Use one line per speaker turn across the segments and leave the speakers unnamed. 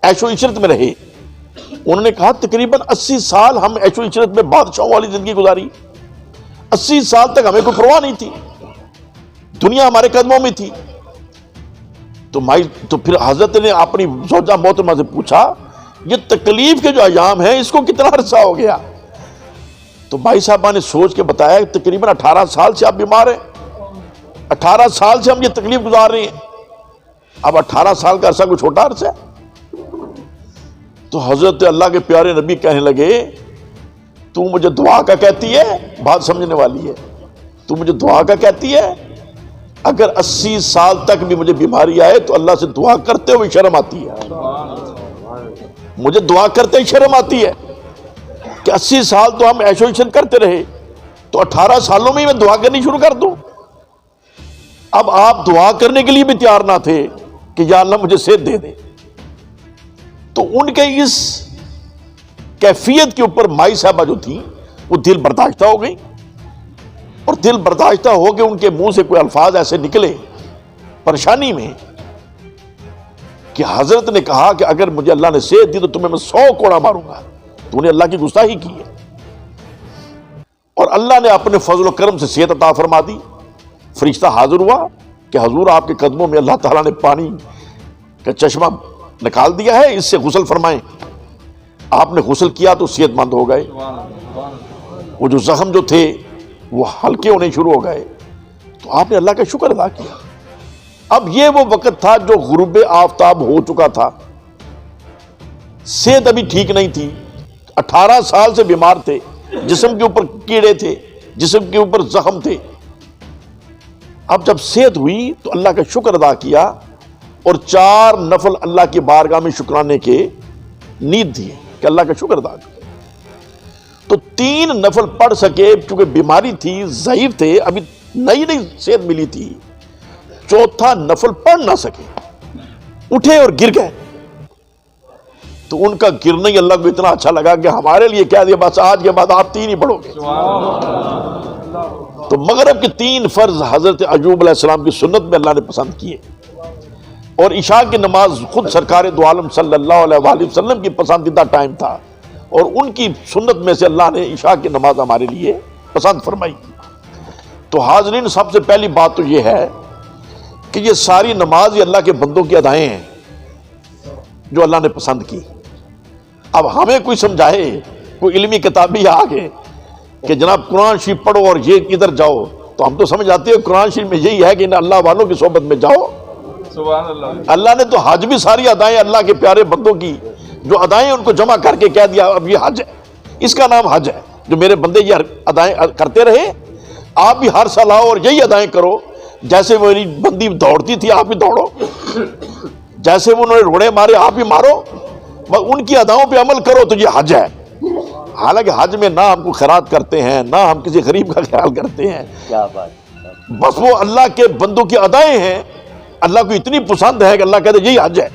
عیش و عشرت میں رہے. انہوں نے کہا تقریباً 80 سال ہم عیش و عشرت میں بادشاہوں والی زندگی گزاری. 80 سال تک ہمیں کوئی پرواہ نہیں تھی, دنیا ہمارے قدموں میں تھی. تو پھر حضرت نے اپنی زوجہ محترمہ سے پوچھا یہ تکلیف کے جو ایام ہیں اس کو کتنا عرصہ ہو گیا؟ تو بھائی صاحبہ نے سوچ کے بتایا تقریباً 18 سال سے آپ بیمار ہیں, 18 سال سے ہم یہ تکلیف گزار رہے ہیں. اب 18 سال کا عرصہ کوئی چھوٹا عرصہ ہے؟ تو حضرت اللہ کے پیارے نبی کہنے لگے تو مجھے دعا کا کہتی ہے, بات سمجھنے والی ہے, تو مجھے دعا کا کہتی ہے؟ اگر 80 سال تک بھی مجھے بیماری آئے تو اللہ سے دعا کرتے ہوئے شرم آتی ہے, مجھے دعا کرتے ہی شرم آتی ہے کہ 80 سال تو ہم عیش و عشرت کرتے رہے, تو 18 سالوں میں ہی میں دعا کرنی شروع کر دوں. اب آپ دعا کرنے کے لیے بھی تیار نہ تھے کہ یا اللہ مجھے صحت دے دے. تو ان کے اس کیفیت کے اوپر مائی صاحبہ جو تھی وہ دل برداشتہ ہو گئی, اور دل برداشتہ ہو کے ان کے منہ سے کوئی الفاظ ایسے نکلے پریشانی میں کہ حضرت نے کہا کہ اگر مجھے اللہ نے صحت دی تو تمہیں میں 100 کوڑا ماروں گا, تو نے اللہ کی گستاخی کی ہے. اور اللہ نے اپنے فضل و کرم سے صحت عطا فرما دی. فرشتہ حاضر ہوا کہ حضور آپ کے قدموں میں اللہ تعالیٰ نے پانی کا چشمہ نکال دیا ہے, اس سے غسل فرمائیں. آپ نے غسل کیا تو صحت مند ہو گئے, وہ جو زخم جو تھے وہ ہلکے ہونے شروع ہو گئے. تو آپ نے اللہ کا شکر ادا کیا. اب یہ وہ وقت تھا جو غروب آفتاب ہو چکا تھا, صحت ابھی ٹھیک نہیں تھی, 18 سال سے بیمار تھے, جسم کے اوپر کیڑے تھے, جسم کے اوپر زخم تھے. اب جب صحت ہوئی تو اللہ کا شکر ادا کیا اور 4 نفل اللہ کی بارگاہ میں شکرانے کے نیت دیے کہ اللہ کا شکر ادا کیا. تو 3 نفل پڑھ سکے چونکہ بیماری تھی, ضعیف تھے, ابھی نئی صحت ملی تھی. 4تھا نفل پڑھ نہ سکے, اٹھے اور گر گئے. تو ان کا گرنا ہی اللہ کو اتنا اچھا لگا کہ ہمارے لیے کہہ دیا بس آج کے بعد آپ 3 ہی پڑھو گے. تو مغرب کے 3 فرض حضرت ایوب علیہ السلام کی سنت میں اللہ نے پسند کیے, اور عشاء کی نماز خود سرکار دو عالم صلی اللہ علیہ وآلہ وسلم کی پسندیدہ ٹائم تھا, اور ان کی سنت میں سے اللہ نے عشاء کی نماز ہمارے لیے پسند فرمائی. تو حاضرین سب سے پہلی بات تو یہ ہے کہ یہ ساری نماز یہ اللہ کے بندوں کی ادائیں ہیں جو اللہ نے پسند کی. اب ہمیں کوئی سمجھائے, کوئی علمی کتابی آگے کہ جناب قرآن شریف پڑھو اور یہ ادھر جاؤ, تو ہم تو سمجھ آتے ہیں قرآن شریف میں یہی ہے کہ ان اللہ والوں کی صحبت میں جاؤ.
سبحان اللہ.
اللہ نے تو حج بھی ساری ادائیں اللہ کے پیارے بندوں کی جو ادائیں ان کو جمع کر کے کہہ دیا اب یہ حج ہے, اس کا نام حج ہے. جو میرے بندے یہ ادائیں کرتے رہے, آپ بھی ہر سال آؤ اور یہی ادائیں کرو. جیسے میری بندی دوڑتی تھی آپ بھی دوڑو, جیسے وہ انہوں نے روڑے مارے آپ بھی مارو, ان کی اداؤں پہ عمل کرو, تو یہ حج ہے. حالانکہ حج میں نہ ہم کو خیرات کرتے ہیں, نہ ہم کسی غریب کا خیال کرتے ہیں,
کیا بات,
بس وہ اللہ کے بندوں کی ادائیں ہیں. اللہ کو اتنی پسند ہے کہ اللہ کہتے یہی حج ہے.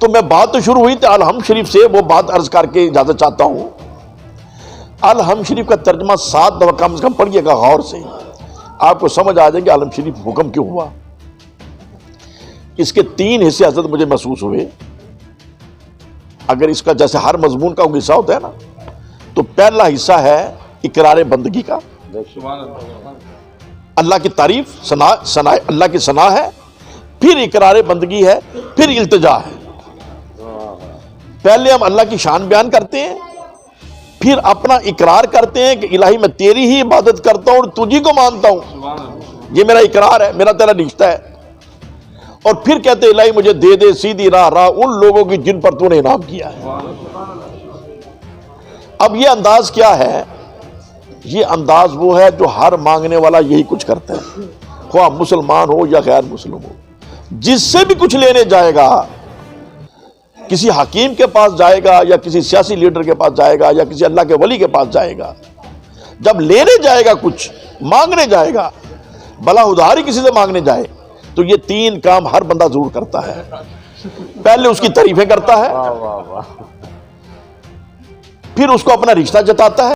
تو میں بات تو شروع ہوئی تھی الحمد شریف سے, وہ بات عرض کر کے اجازت چاہتا ہوں. الحمد شریف کا ترجمہ 7 دفعہ کم سے کم پڑھیے گا غور سے, آپ کو سمجھ آ جائے گا الحمد شریف حکم کیوں ہوا. اس کے 3 حصے حضرت مجھے محسوس ہوئے. اگر اس کا جیسے ہر مضمون کا حصہ ہوتا ہے نا, تو پہلا حصہ ہے اقرار بندگی کا, اللہ کی تعریف, ثنا اللہ کی ثنا ہے, پھر اقرار بندگی ہے, پھر التجا ہے. پہلے ہم اللہ کی شان بیان کرتے ہیں, پھر اپنا اقرار کرتے ہیں کہ الہی میں تیری ہی عبادت کرتا ہوں اور تجھی کو مانتا ہوں, یہ میرا اقرار ہے, میرا تیرا رشتہ ہے. اور پھر کہتے ہیں الہی مجھے دے دے سیدھی راہ ان لوگوں کی جن پر تو نے انعام کیا ہے. اب یہ انداز کیا ہے؟ یہ انداز وہ ہے جو ہر مانگنے والا یہی کچھ کرتا ہے, خواہ مسلمان ہو یا غیر مسلم ہو. جس سے بھی کچھ لینے جائے گا, کسی حکیم کے پاس جائے گا یا کسی سیاسی لیڈر کے پاس جائے گا یا کسی اللہ کے ولی کے پاس جائے گا, جب لینے جائے گا, کچھ مانگنے جائے گا, بلا ادھاری کسی سے مانگنے جائے, تو یہ 3 کام ہر بندہ ضرور کرتا ہے. پہلے اس کی تعریفیں کرتا ہے, پھر اس کو اپنا رشتہ جتاتا ہے,